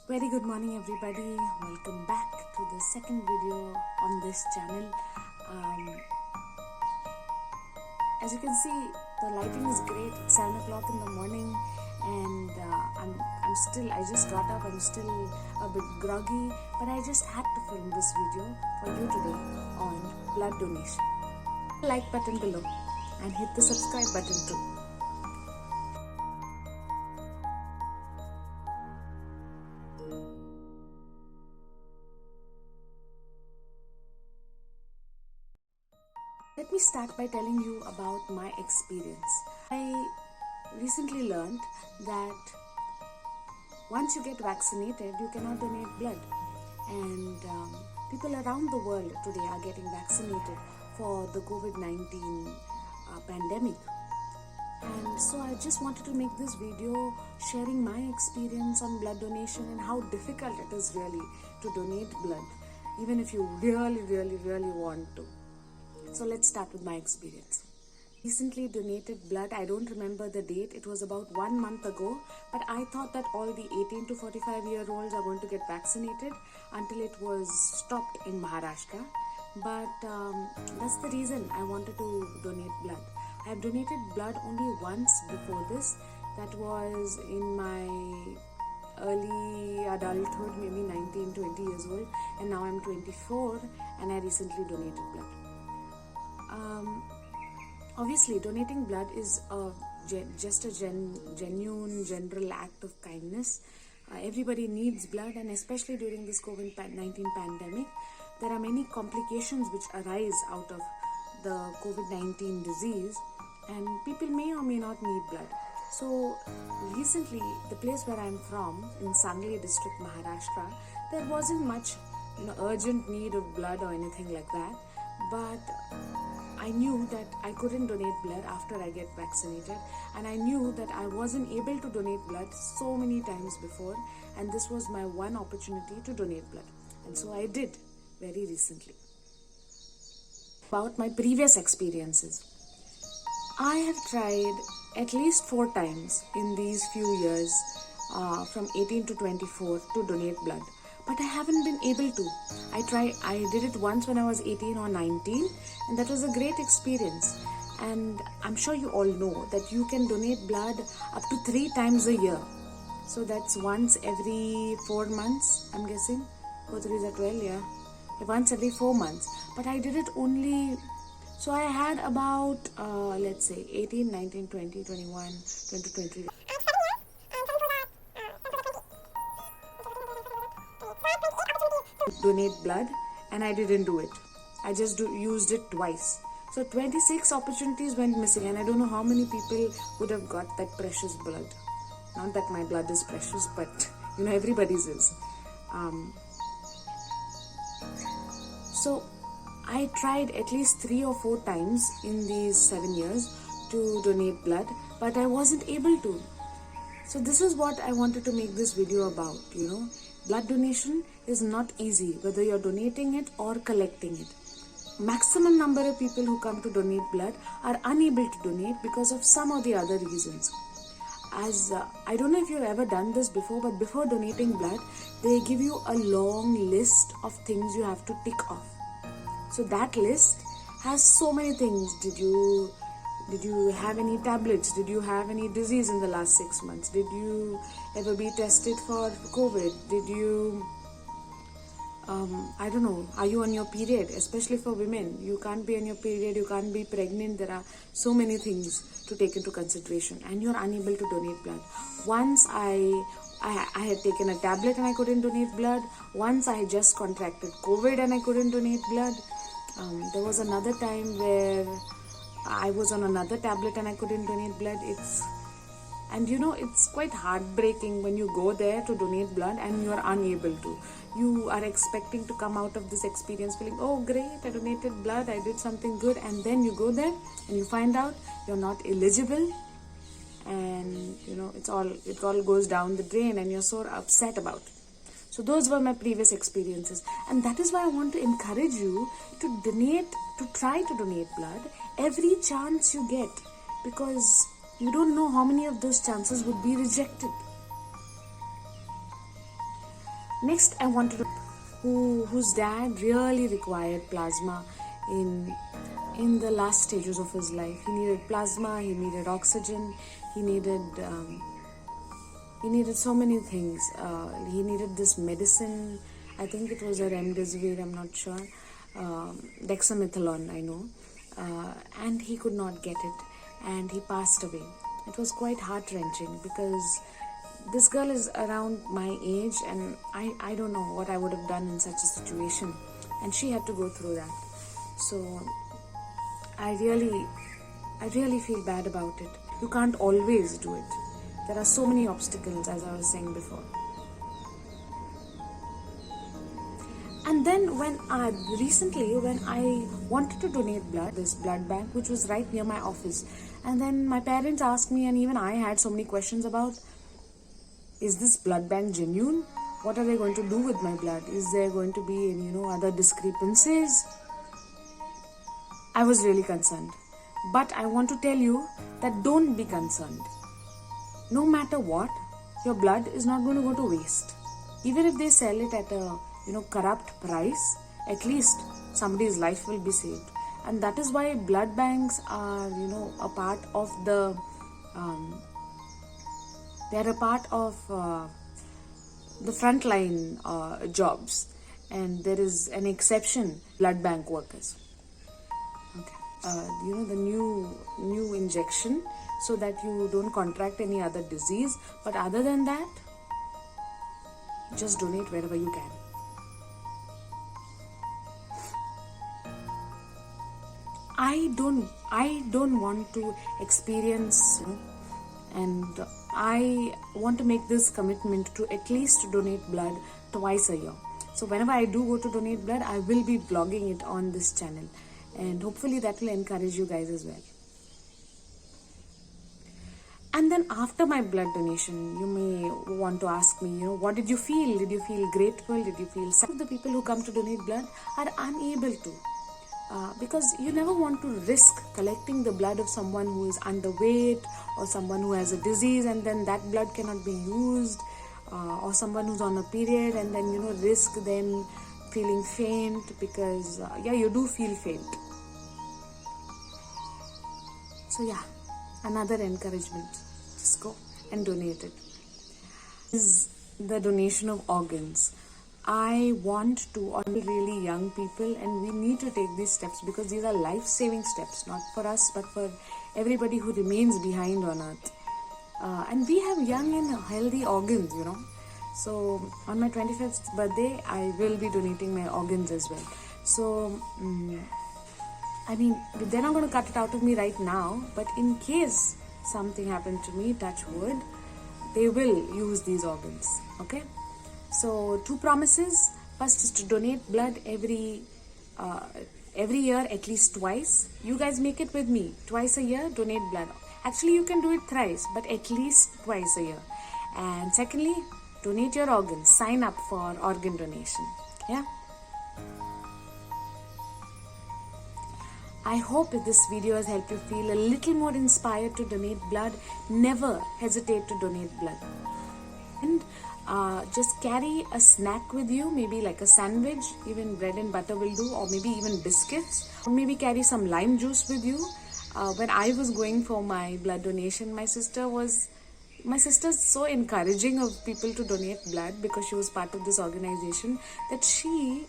Very good morning everybody, welcome back to the second video on this channel. As you can see, the lighting is great. It's 7 o'clock in the morning and I just got up, I'm still a bit groggy, but I just had to film this video for you today on blood donation. Like button below and hit the subscribe button too. Let me start by telling you about my experience. I recently learned that once you get vaccinated, you cannot donate blood. And people around the world today are getting vaccinated for the COVID-19 pandemic. And so I just wanted to make this video sharing my experience on blood donation and how difficult it is really to donate blood, even if you really want to. So let's start with my experience. Recently donated blood, I don't remember the date, it was about 1 month ago, but I thought that all the 18 to 45 year olds are going to get vaccinated until it was stopped in Maharashtra. But that's the reason I wanted to donate blood. I have donated blood only once before this. That was in my early adulthood, maybe 19, 20 years old, and now I'm 24 and I recently donated blood. Obviously, donating blood is just a genuine, general act of kindness. Everybody needs blood, and especially during this COVID-19 pandemic, there are many complications which arise out of the COVID-19 disease, and people may or may not need blood. So, recently, the place where I'm from, in Sangli district, Maharashtra, there wasn't much urgent need of blood or anything like that, but I knew that I couldn't donate blood after I get vaccinated, and I knew that I wasn't able to donate blood so many times before, and this was my one opportunity to donate blood, and so I did very recently. About my previous experiences, I have tried at least 4 times in these few years from 18 to 24 to donate blood, but I haven't been able to. I did it once when I was 18 or 19, and that was a great experience. And I'm sure you all know that you can donate blood up to 3 times a year. So that's once every 4 months, I'm guessing. 4 3s are 12, yeah. Once every 4 months. But I did it only, so I had about, let's say, 18, 19, 20, 21, 20, 23. Donate blood, and I didn't do it. I just used it twice. So 26 opportunities went missing, and I don't know how many people would have got that precious blood. Not that my blood is precious, but everybody's is. So I tried at least 3 or 4 times in these 7 years to donate blood, but I wasn't able to. So this is what I wanted to make this video about. Blood donation is not easy, whether you're donating it or collecting it. Maximum number of people who come to donate blood are unable to donate because of some or the other reasons. I don't know if you've ever done this before, but before donating blood, they give you a long list of things you have to tick off. So that list has so many things. Did you have any tablets? Did you have any disease in the last 6 months? Did you ever be tested for COVID? Did you, I don't know, are you on your period? Especially for women, you can't be on your period, you can't be pregnant. There are so many things to take into consideration, and you're unable to donate blood. Once I had taken a tablet and I couldn't donate blood. Once I had just contracted COVID and I couldn't donate blood. There was another time where I was on another tablet and I couldn't donate blood. It's quite heartbreaking when you go there to donate blood and you are unable to. You are expecting to come out of this experience feeling, oh great, I donated blood, I did something good, and then you go there and you find out you're not eligible, and it all goes down the drain and you're so upset about it. So those were my previous experiences, and that is why I want to encourage you to try to donate blood every chance you get, because you don't know how many of those chances would be rejected. Next, I wanted to whose dad really required plasma in the last stages of his life. He needed plasma, he needed oxygen, he needed so many things. He needed this medicine. I think it was a remdesivir, I'm not sure. Dexamethasone, I know. And he could not get it, and he passed away. It was quite heart-wrenching because this girl is around my age, and I don't know what I would have done in such a situation, and she had to go through that. So I really feel bad about it. You can't always do it. There are so many obstacles, as I was saying before. And then when I wanted to donate blood, this blood bank, which was right near my office, and then my parents asked me, and even I had so many questions about, is this blood bank genuine? What are they going to do with my blood? Is there going to be any, other discrepancies? I was really concerned. But I want to tell you that don't be concerned. No matter what, your blood is not going to go to waste. Even if they sell it at a corrupt price, at least somebody's life will be saved. And that is why blood banks are a part of the they're a part of the frontline jobs, and there is an exception, blood bank workers. Okay. The new injection, so that you don't contract any other disease. But other than that, just donate wherever you can. I don't want to experience, and I want to make this commitment to at least donate blood twice a year. So whenever I do go to donate blood, I will be vlogging it on this channel, and hopefully that will encourage you guys as well. And then after my blood donation, you may want to ask me, what did you feel? Did you feel grateful? Did you feel sad? The people who come to donate blood are unable to. Because you never want to risk collecting the blood of someone who is underweight, or someone who has a disease, and then that blood cannot be used, or someone who's on a period, and then risk them feeling faint, because you do feel faint. So another encouragement, just go and donate it. This is the donation of organs. I want to honor really young people, and we need to take these steps because these are life-saving steps, not for us but for everybody who remains behind on earth. And we have young and healthy organs, So on my 25th birthday, I will be donating my organs as well. So they're not going to cut it out of me right now, but in case something happened to me, touch wood, they will use these organs. Okay. So 2 promises. First is to donate blood every year, at least twice. You guys make it with me. Twice a year, donate blood. Actually, you can do it thrice, but at least twice a year. And secondly, donate your organs. Sign up for organ donation. Yeah. I hope if this video has helped you feel a little more inspired to donate blood. Never hesitate to donate blood. And just carry a snack with you, maybe like a sandwich, even bread and butter will do, or maybe even biscuits, or maybe carry some lime juice with you. When I was going for my blood donation, my sister's so encouraging of people to donate blood, because she was part of this organization, that she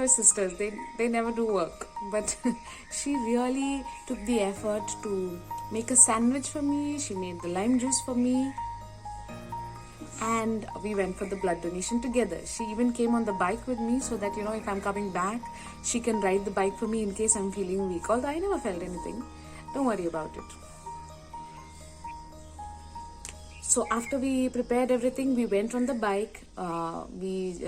sisters, they never do work, but she really took the effort to make a sandwich for me. She made the lime juice for me, and we went for the blood donation together. She even came on the bike with me, so that if I'm coming back, she can ride the bike for me in case I'm feeling weak. Although I never felt anything, don't worry about it. So after we prepared everything, we went on the bike. We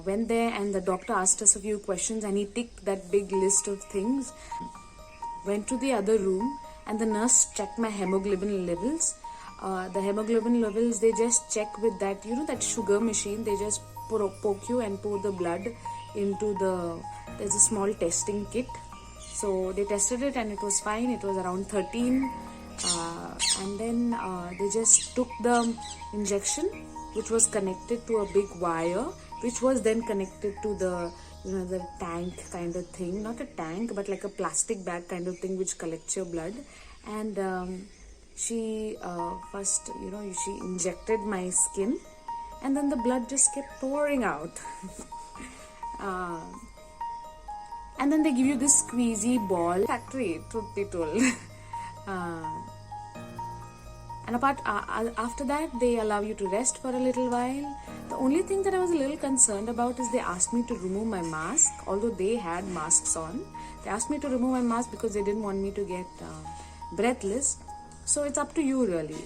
went there, and the doctor asked us a few questions, and he ticked that big list of things. Went to the other room, and the nurse checked my hemoglobin levels. The hemoglobin levels, they just check with that, that sugar machine. They just poke you and pour the blood into there's a small testing kit. So they tested it, and it was fine. It was around 13. And then they just took the injection which was connected to a big wire, which was then connected to the the tank kind of thing, not a tank but like a plastic bag kind of thing which collects your blood. And she first she injected my skin, and then the blood just kept pouring out. And then they give you this squeezy ball factory, truth be told. And after that, they allow you to rest for a little while. The only thing that I was a little concerned about is they asked me to remove my mask, although they had masks on. They asked me to remove my mask because they didn't want me to get breathless. So it's up to you really.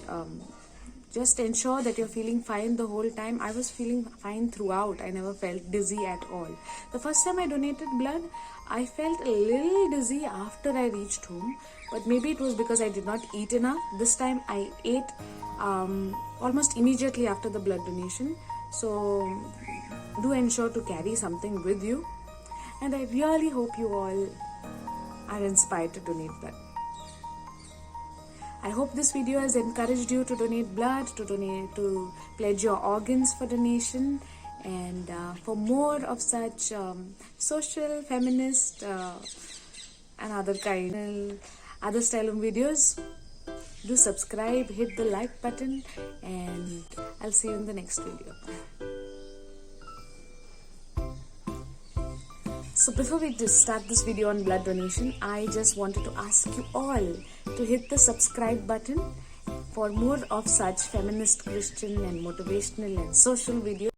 Just ensure that you're feeling fine the whole time. I was feeling fine throughout. I never felt dizzy at all. The first time I donated blood, I felt a little dizzy after I reached home, but maybe it was because I did not eat enough. This time I ate almost immediately after the blood donation. So do ensure to carry something with you. And I really hope you all are inspired to donate blood. I hope this video has encouraged you to donate blood, to pledge your organs for donation. And for more of such social, feminist and other style of videos, do subscribe, hit the like button, and I'll see you in the next video. So before we start this video on blood donation, I just wanted to ask you all to hit the subscribe button for more of such feminist, Christian and motivational and social videos.